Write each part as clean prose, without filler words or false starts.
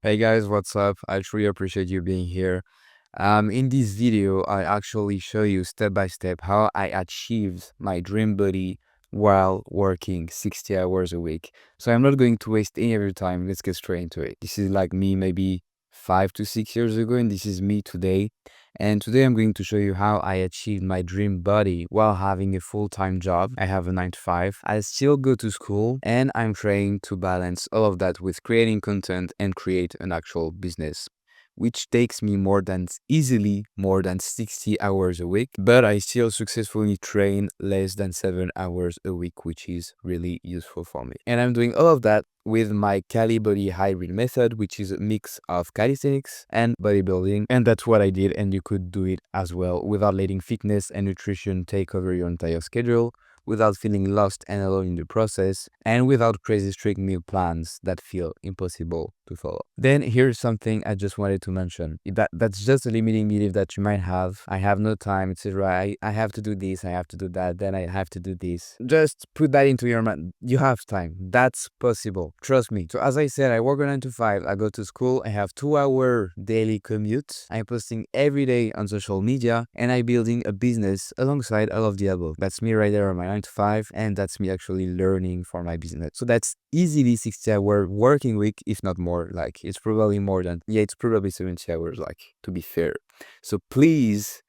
Hey guys, what's up? I truly appreciate you being here. In this video, I actually show you step by step how I achieved my dream body while working 60 hours a week. So I'm not going to waste any of your time. Let's get straight into it. This is like me maybe 5 to 6 years ago, and this is me today. And today I'm going to show you how I achieved my dream body while having a full-time job. I have a 9 to 5. I still go to school and I'm trying to balance all of that with creating content and create an actual business, which takes me easily more than 60 hours a week, but I still successfully train less than 7 hours a week, which is really useful for me. And I'm doing all of that with my Cali Body Hybrid method, which is a mix of calisthenics and bodybuilding. And that's what I did. And you could do it as well without letting fitness and nutrition take over your entire schedule, without feeling lost and alone in the process, and without crazy strict meal plans that feel impossible to follow. Then here's something I just wanted to mention. That's just a limiting belief that you might have. I have no time, etc. I have to do this, I have to do that, then I have to do this. Just put that into your mind. You have time. That's possible. Trust me. So as I said, I work a 9 to 5. I go to school. I have 2 hour daily commute. I'm posting every day on social media and I'm building a business alongside all of the above. That's me right there on my 9 to 5, and that's me actually learning for my business. So that's easily 60-hour working week, if not more. Like it's probably more than, yeah, it's probably 70 hours, like, to be fair. So please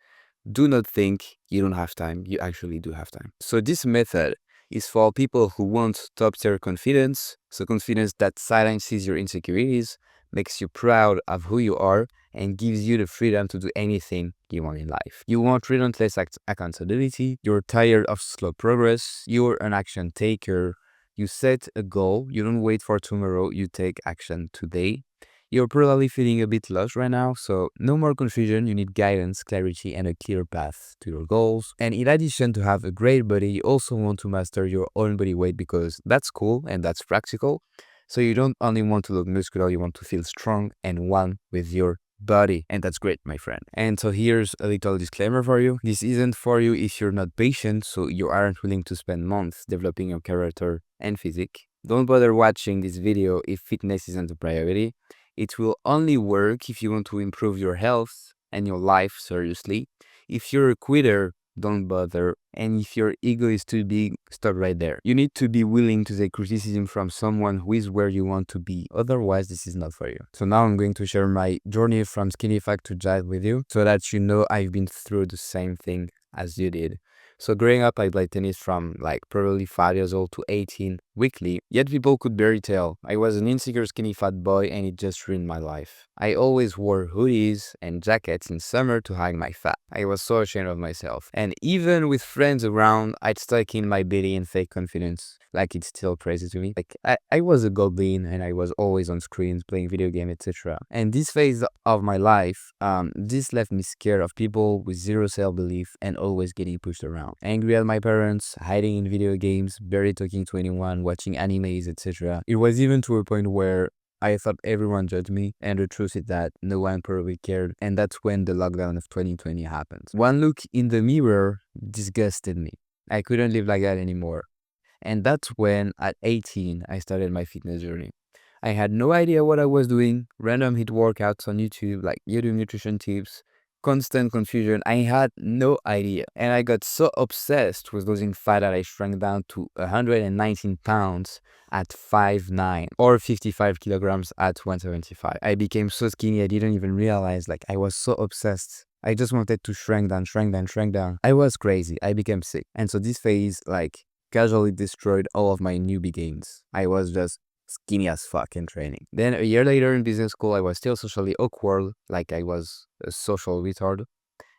do not think you don't have time. You actually do have time. So this method is for people who want top tier confidence. So confidence that silences your insecurities, makes you proud of who you are, and gives you the freedom to do anything you want in life. You want relentless accountability. You're tired of slow progress. You're an action taker. You set a goal. You don't wait for tomorrow. You take action today. You're probably feeling a bit lost right now, so no more confusion. You need guidance, clarity, and a clear path to your goals. And in addition to have a great body, you also want to master your own body weight, because that's cool and that's practical. So you don't only want to look muscular, you want to feel strong and one with your body. And that's great, my friend. And so here's a little disclaimer for you. This isn't for you if you're not patient, so you aren't willing to spend months developing your character and physique. Don't bother watching this video if fitness isn't a priority. It will only work if you want to improve your health and your life seriously. If you're a quitter, don't bother. And if your ego is too big, stop right there. You need to be willing to take criticism from someone who is where you want to be. Otherwise, this is not for you. So now I'm going to share my journey from skinny fat to giant with you, so that you know I've been through the same thing as you did. So growing up, I played tennis from like probably 5 years old to 18 weekly, yet people could barely tell. I was an insecure skinny fat boy, and it just ruined my life. I always wore hoodies and jackets in summer to hide my fat. I was so ashamed of myself. And even with friends around, I'd stuck in my belly and fake confidence. Like, it's still crazy to me. Like, I was a goblin and I was always on screens playing video games, etc. And this phase of my life, this left me scared of people with zero self-belief and always getting pushed around. Angry at my parents, hiding in video games, barely talking to anyone, watching animes, etc. It was even to a point where I thought everyone judged me, and the truth is that no one probably cared, and that's when the lockdown of 2020 happened. One look in the mirror disgusted me. I couldn't live like that anymore. And that's when, at 18, I started my fitness journey. I had no idea what I was doing, random hit workouts on YouTube, like YouTube nutrition tips, constant confusion. I had no idea. And I got so obsessed with losing fat that I shrank down to 119 pounds at 5'9", or 55 kilograms at 175. I became so skinny I didn't even realize, like, I was so obsessed. I just wanted to shrink down, shrink down, shrink down. I was crazy. I became sick. And so this phase, like, casually destroyed all of my newbie gains. I was just skinny as fuck in training. Then a year later in business school, I was still socially awkward, like I was a social retard.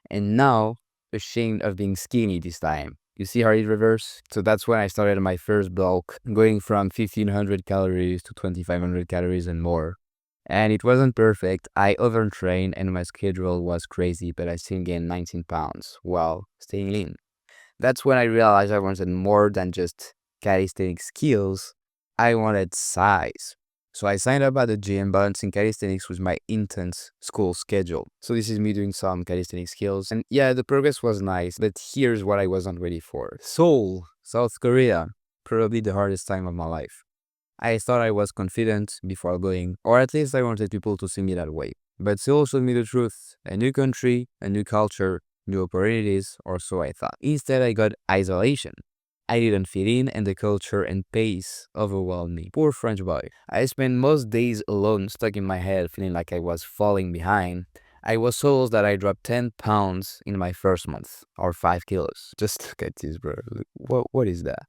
And now, ashamed of being skinny this time. You see how it reversed? So that's when I started my first bulk, going from 1500 calories to 2500 calories and more. And it wasn't perfect. I overtrained and my schedule was crazy, but I still gained 19 pounds while staying lean. That's when I realized I wanted more than just calisthenic skills. I wanted size. So I signed up at the gym, balancing calisthenics with my intense school schedule. So this is me doing some calisthenic skills. And yeah, the progress was nice, but here's what I wasn't ready for. Seoul, South Korea, probably the hardest time of my life. I thought I was confident before going, or at least I wanted people to see me that way. But Seoul showed me the truth. A new country, a new culture, new opportunities, or so I thought. Instead, I got isolation. I didn't fit in, and the culture and pace overwhelmed me. Poor French boy. I spent most days alone, stuck in my head, feeling like I was falling behind. I was so lost that I dropped 10 pounds in my first month, or 5 kilos. Just look at this, bro. What is that?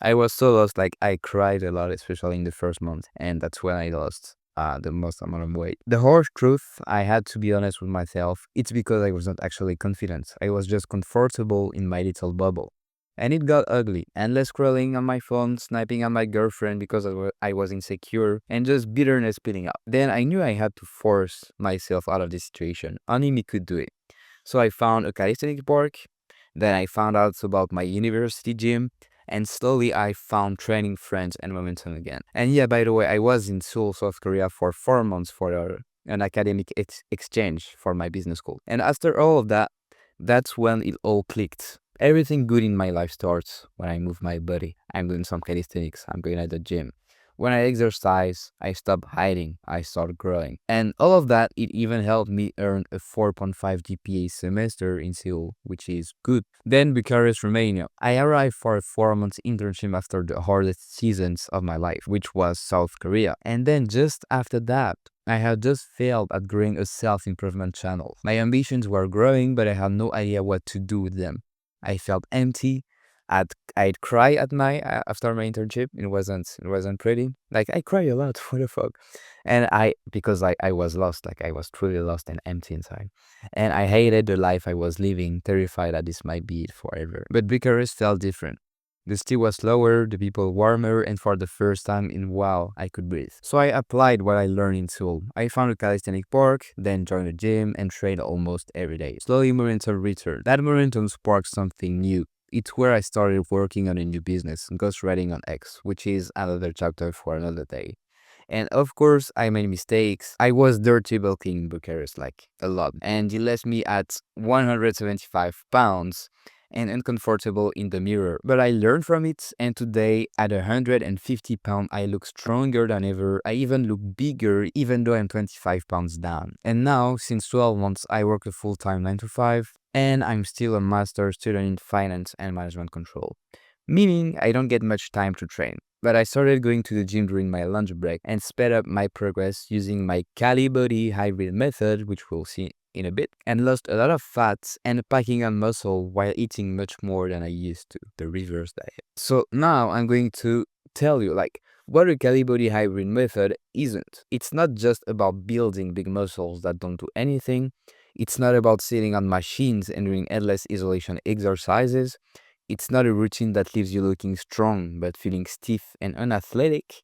I was so lost, like I cried a lot, especially in the first month, and that's when I lost the most amount of weight. The harsh truth, I had to be honest with myself, it's because I was not actually confident. I was just comfortable in my little bubble. And it got ugly. Endless scrolling on my phone, sniping at my girlfriend because I was insecure, and just bitterness piling up. Then I knew I had to force myself out of this situation. Only me could do it. So I found a calisthenics park. Then I found out about my university gym. And slowly I found training friends and momentum again. And yeah, by the way, I was in Seoul, South Korea for 4 months for an academic exchange for my business school. And after all of that, that's when it all clicked. Everything good in my life starts when I move my body. I'm doing some calisthenics. I'm going at the gym. When I exercise, I stop hiding. I start growing. And all of that, it even helped me earn a 4.5 GPA semester in Seoul, which is good. Then Bucharest, Romania. I arrived for a 4 month internship after the hardest seasons of my life, which was South Korea. And then just after that, I had just failed at growing a self-improvement channel. My ambitions were growing, but I had no idea what to do with them. I felt empty. I'd cry at my after my internship. It wasn't pretty. Like I cry a lot. What the fuck? And because I was lost. Like I was truly lost and empty inside. And I hated the life I was living, terrified that this might be it forever. But Bucharest felt different. The city was slower, the people warmer, and for the first time in a while, I could breathe. So I applied what I learned in Seoul. I found a calisthenic park, then joined a gym, and trained almost every day. Slowly, momentum returned. That momentum sparked something new. It's where I started working on a new business, ghostwriting on X, which is another chapter for another day. And of course, I made mistakes. I was dirty bulking in Bucharest, like a lot. And it left me at 175 pounds and uncomfortable in the mirror. But I learned from it, and today, at 150 pounds, I look stronger than ever. I even look bigger, even though I'm 25 pounds down. And now, since 12 months, I work a full-time 9 to 5, and I'm still a master's student in finance and management control. Meaning, I don't get much time to train. But I started going to the gym during my lunch break and sped up my progress using my Cali Body hybrid method, which we'll see in a bit, and lost a lot of fat and packing on muscle while eating much more than I used to, the reverse diet. So now I'm going to tell you like what a Cali Body hybrid method isn't. It's not just about building big muscles that don't do anything. It's not about sitting on machines and doing endless isolation exercises. It's not a routine that leaves you looking strong but feeling stiff and unathletic.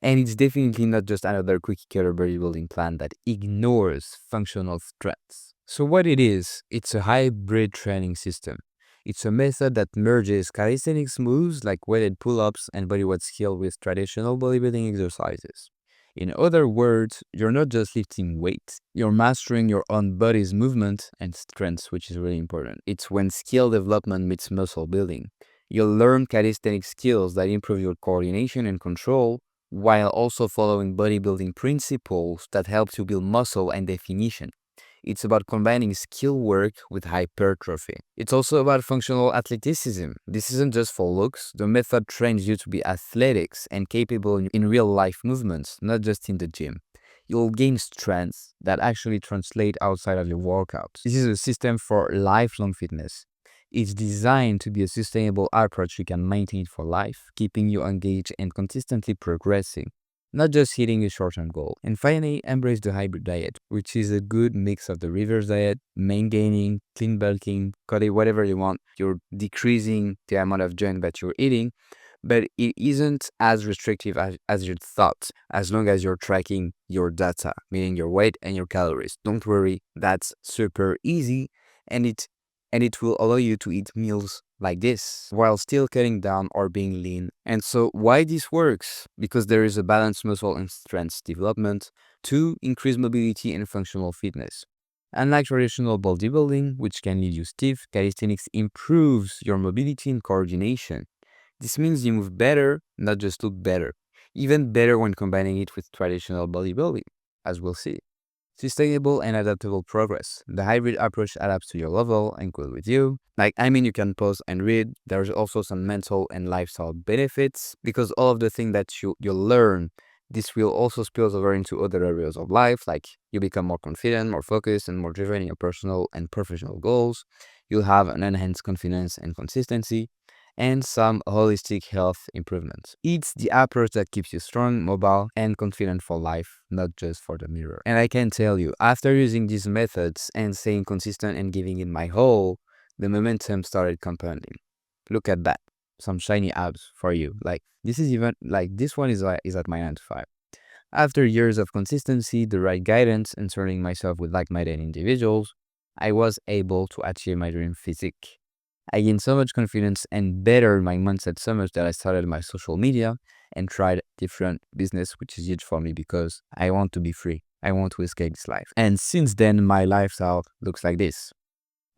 And it's definitely not just another cookie cutter bodybuilding plan that ignores functional strengths. So, what it is, it's a hybrid training system. It's a method that merges calisthenics moves like weighted pull ups and bodyweight skill with traditional bodybuilding exercises. In other words, you're not just lifting weight, you're mastering your own body's movement and strengths, which is really important. It's when skill development meets muscle building. You'll learn calisthenic skills that improve your coordination and control while also following bodybuilding principles that help you build muscle and definition. It's about combining skill work with hypertrophy. It's also about functional athleticism. This isn't just for looks. The method trains you to be athletics and capable in real life movements, not just in the gym. You'll gain strengths that actually translate outside of your workouts. This is a system for lifelong fitness. It's designed to be a sustainable approach you can maintain for life, keeping you engaged and consistently progressing, not just hitting a short-term goal. And finally, embrace the hybrid diet, which is a good mix of the reverse diet, main gaining, clean bulking, cut it whatever you want. You're decreasing the amount of junk that you're eating, but it isn't as restrictive as you thought, as long as you're tracking your data, meaning your weight and your calories. Don't worry, that's super easy, and it will allow you to eat meals like this while still cutting down or being lean. And so why this works? Because there is a balanced muscle and strength development to increase mobility and functional fitness. Unlike traditional bodybuilding, which can leave you stiff, calisthenics improves your mobility and coordination. This means you move better, not just look better. Even better when combining it with traditional bodybuilding, as we'll see. Sustainable and adaptable progress. The hybrid approach adapts to your level and goes with you. You can pause and read. There's also some mental and lifestyle benefits because all of the things that you learn, this will also spills over into other areas of life. Like you become more confident, more focused, and more driven in your personal and professional goals. You'll have an enhanced confidence and consistency and some holistic health improvements. It's the approach that keeps you strong, mobile, and confident for life, not just for the mirror. And I can tell you, after using these methods and staying consistent and giving it my whole, the momentum started compounding. Look at that. Some shiny abs for you. Like this is even like this one is at my 9 to 5. After years of consistency, the right guidance, and surrounding myself with like-minded individuals, I was able to achieve my dream physique. I gained so much confidence and bettered my mindset so much that I started my social media and tried different business, which is huge for me because I want to be free. I want to escape this life. And since then, my lifestyle looks like this.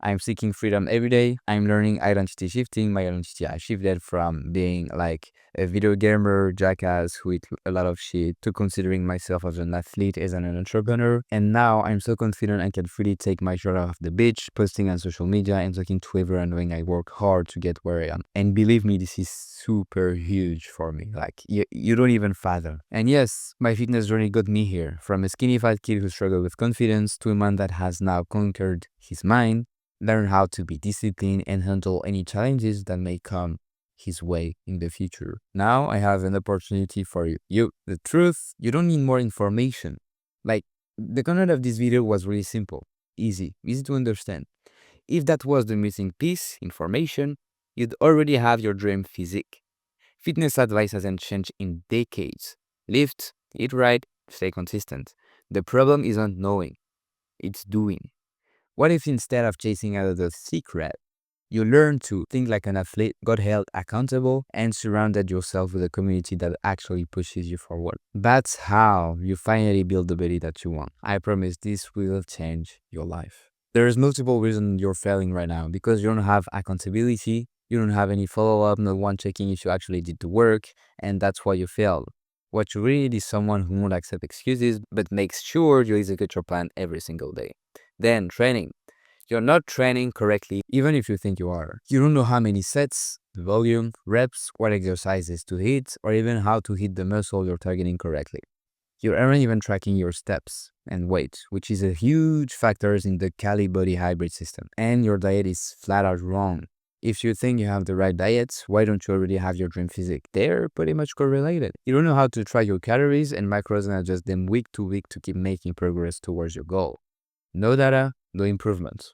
I'm seeking freedom every day. I'm learning identity shifting. My identity, I shifted from being like a video gamer, jackass who eat a lot of shit, to considering myself as an athlete, as an entrepreneur. And now I'm so confident I can freely take my shirt off the beach, posting on social media and talking to everyone knowing I work hard to get where I am. And believe me, this is super huge for me. Like you don't even fathom. And yes, my fitness journey got me here. From a skinny fat kid who struggled with confidence to a man that has now conquered his mind, learn how to be disciplined and handle any challenges that may come his way in the future. Now I have an opportunity for you. The truth, you don't need more information. Like the content of this video was really simple, easy to understand. If that was the missing piece, information, you'd already have your dream physique. Fitness advice hasn't changed in decades. Lift, eat right, stay consistent. The problem isn't knowing, it's doing. What if instead of chasing out the secret, you learn to think like an athlete, got held accountable, and surrounded yourself with a community that actually pushes you forward? That's how you finally build the body that you want. I promise this will change your life. There's multiple reasons you're failing right now because you don't have accountability, you don't have any follow-up, no one checking if you actually did the work, and that's why you failed. What you really need is someone who won't accept excuses but makes sure you execute your plan every single day. Then training. You're not training correctly, even if you think you are. You don't know how many sets, the volume, reps, what exercises to hit, or even how to hit the muscle you're targeting correctly. You aren't even tracking your steps and weight, which is a huge factor in the Cali body hybrid system. And your diet is flat out wrong. If you think you have the right diet, why don't you already have your dream physique? They're pretty much correlated. You don't know how to track your calories and macros and adjust them week to week to keep making progress towards your goal. No data, no improvements.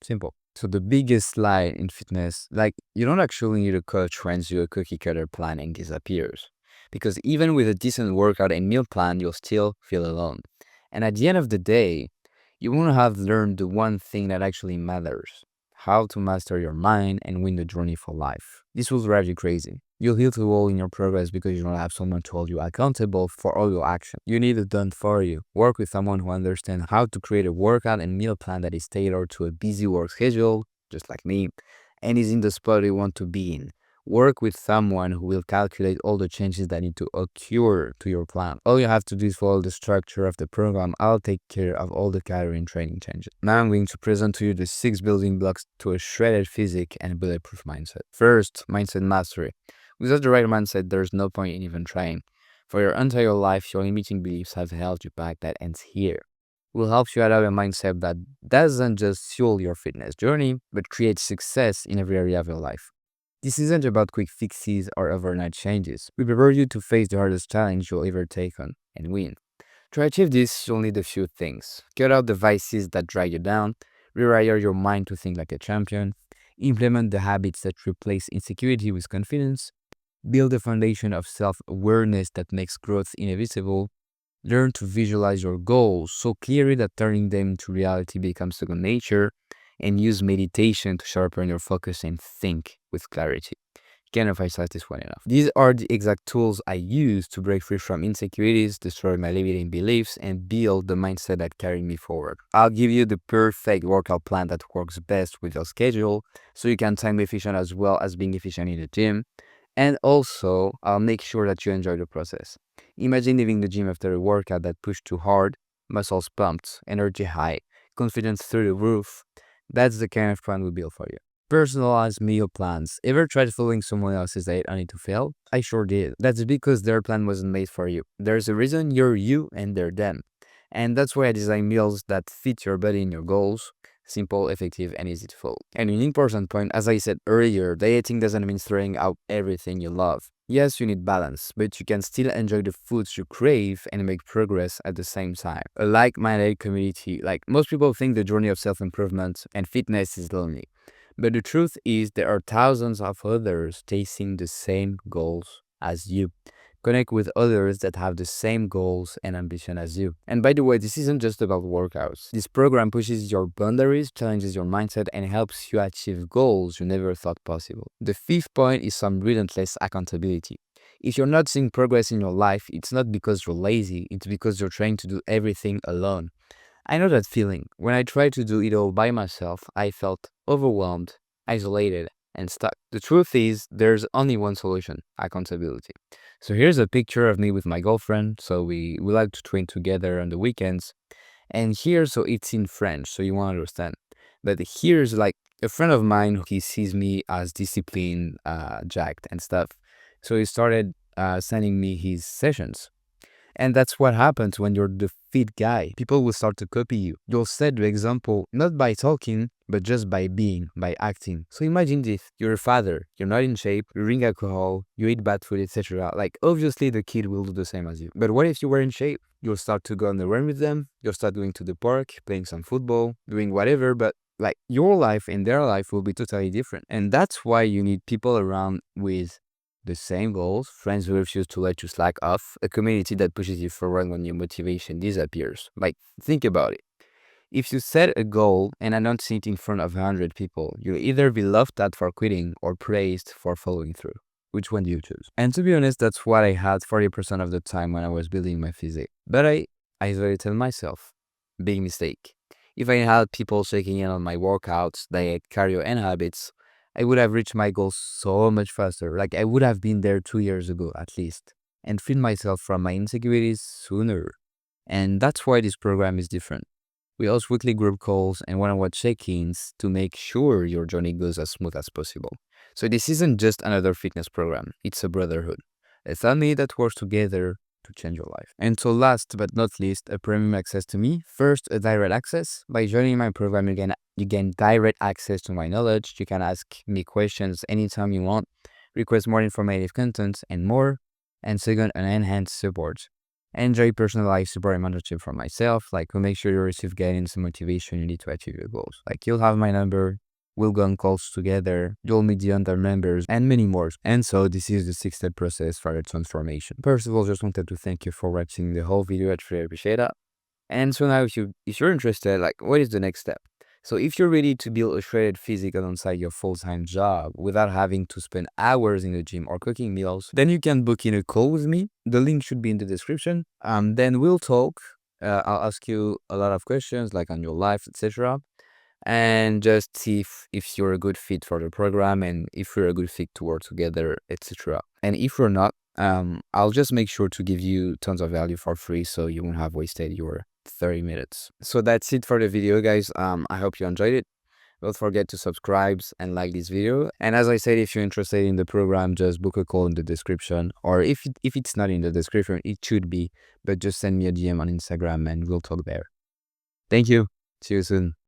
Simple. So the biggest lie in fitness, like you don't actually need a coach who hands you a cookie cutter plan and disappears. Because even with a decent workout and meal plan, you'll still feel alone. And at the end of the day, you won't have learned the one thing that actually matters: how to master your mind and win the journey for life. This will drive you crazy. You'll hit a wall in your progress because you don't have someone to hold you accountable for all your actions. You need it done for you. Work with someone who understands how to create a workout and meal plan that is tailored to a busy work schedule, just like me, and is in the spot you want to be in. Work with someone who will calculate all the changes that need to occur to your plan. All you have to do is follow the structure of the program. I'll take care of all the calorie and training changes. Now I'm going to present to you the 6 building blocks to a shredded physique and bulletproof mindset. First, mindset mastery. Without the right mindset, there's no point in even trying. For your entire life, your limiting beliefs have held you back. That ends here. Will help you adopt a mindset that doesn't just fuel your fitness journey, but creates success in every area of your life. This isn't about quick fixes or overnight changes. We prepare you to face the hardest challenge you'll ever take on and win. To achieve this, you'll need a few things. Cut out the vices that drag you down, rewire your mind to think like a champion, implement the habits that replace insecurity with confidence, build a foundation of self-awareness that makes growth inevitable, learn to visualize your goals so clearly that turning them into reality becomes second nature, and use meditation to sharpen your focus and think with clarity. Can't emphasize this one enough. These are the exact tools I use to break free from insecurities, destroy my limiting beliefs, and build the mindset that carried me forward. I'll give you the perfect workout plan that works best with your schedule so you can time efficient as well as being efficient in the gym. And also, I'll make sure that you enjoy the process. Imagine leaving the gym after a workout that pushed too hard, muscles pumped, energy high, confidence through the roof. That's the kind of plan we build for you. Personalized meal plans. Ever tried following someone else's diet only to fail? I sure did. That's because their plan wasn't made for you. There's a reason you're you and they're them. And that's why I design meals that fit your body and your goals. Simple, effective, and easy to follow. And an important point, as I said earlier, dieting doesn't mean throwing out everything you love. Yes, you need balance, but you can still enjoy the foods you crave and make progress at the same time. A like-minded community, like most people think the journey of self-improvement and fitness is lonely. But the truth is there are thousands of others chasing the same goals as you. Connect with others that have the same goals and ambition as you. And by the way, this isn't just about workouts. This program pushes your boundaries, challenges your mindset, and helps you achieve goals you never thought possible. The fifth point is some relentless accountability. If you're not seeing progress in your life, it's not because you're lazy, it's because you're trying to do everything alone. I know that feeling. When I tried to do it all by myself, I felt overwhelmed, isolated, and stuck. The truth is, there's only one solution: accountability. So here's a picture of me with my girlfriend. So we like to train together on the weekends. And here, so it's in French, so you won't understand. But here's like a friend of mine, he sees me as disciplined, jacked, and stuff. So he started sending me his sessions. And that's what happens when you're the fit guy. People will start to copy you. You'll set the example not by talking, but just by being, by acting. So imagine this: you're a father, you're not in shape, you drink alcohol, you eat bad food, etc. Like, obviously, the kid will do the same as you. But what if you were in shape? You'll start to go on the run with them, you'll start going to the park, playing some football, doing whatever, but like your life and their life will be totally different. And that's why you need people around with the same goals, friends who refuse to let you slack off, a community that pushes you forward when your motivation disappears. Like, think about it. If you set a goal and announce it in front of 100 people, you'll either be laughed at for quitting or praised for following through. Which one do you choose? And to be honest, that's what I had 40% of the time when I was building my physique. But I isolated myself. Big mistake. If I had people checking in on my workouts, diet, cardio, and habits, I would have reached my goals so much faster. Like, I would have been there 2 years ago at least, and freed myself from my insecurities sooner. And that's why this program is different. We host weekly group calls and one-on-one check-ins to make sure your journey goes as smooth as possible. So this isn't just another fitness program, it's a brotherhood. A family that works together to change your life. And so last but not least, a premium access to me. First, a direct access. By joining my program, you gain direct access to my knowledge. You can ask me questions anytime you want, request more informative content, and more. And second, an enhanced support. Enjoy personalized support and mentorship from myself. Like, we'll make sure you receive guidance and motivation you need to achieve your goals. Like, you'll have my number, we'll go on calls together, you'll meet the other members, and many more. And so this is the 6-step process for the transformation. First of all, just wanted to thank you for watching the whole video. I really appreciate that. And so now if you're interested, like, what is the next step? So if you're ready to build a shredded physique alongside your full-time job without having to spend hours in the gym or cooking meals, then you can book in a call with me. The link should be in the description. Then we'll talk. I'll ask you a lot of questions like on your life, etc. And just see if you're a good fit for the program and if we're a good fit to work together, etc. And if we're not, I'll just make sure to give you tons of value for free so you won't have wasted your 30 minutes. So that's it for the video, guys. I hope you enjoyed it. Don't forget to subscribe and like this video. And as I said, if you're interested in the program, just book a call in the description. Or if it's not in the description, it should be. But just send me a DM on Instagram and we'll talk there. Thank you. See you soon.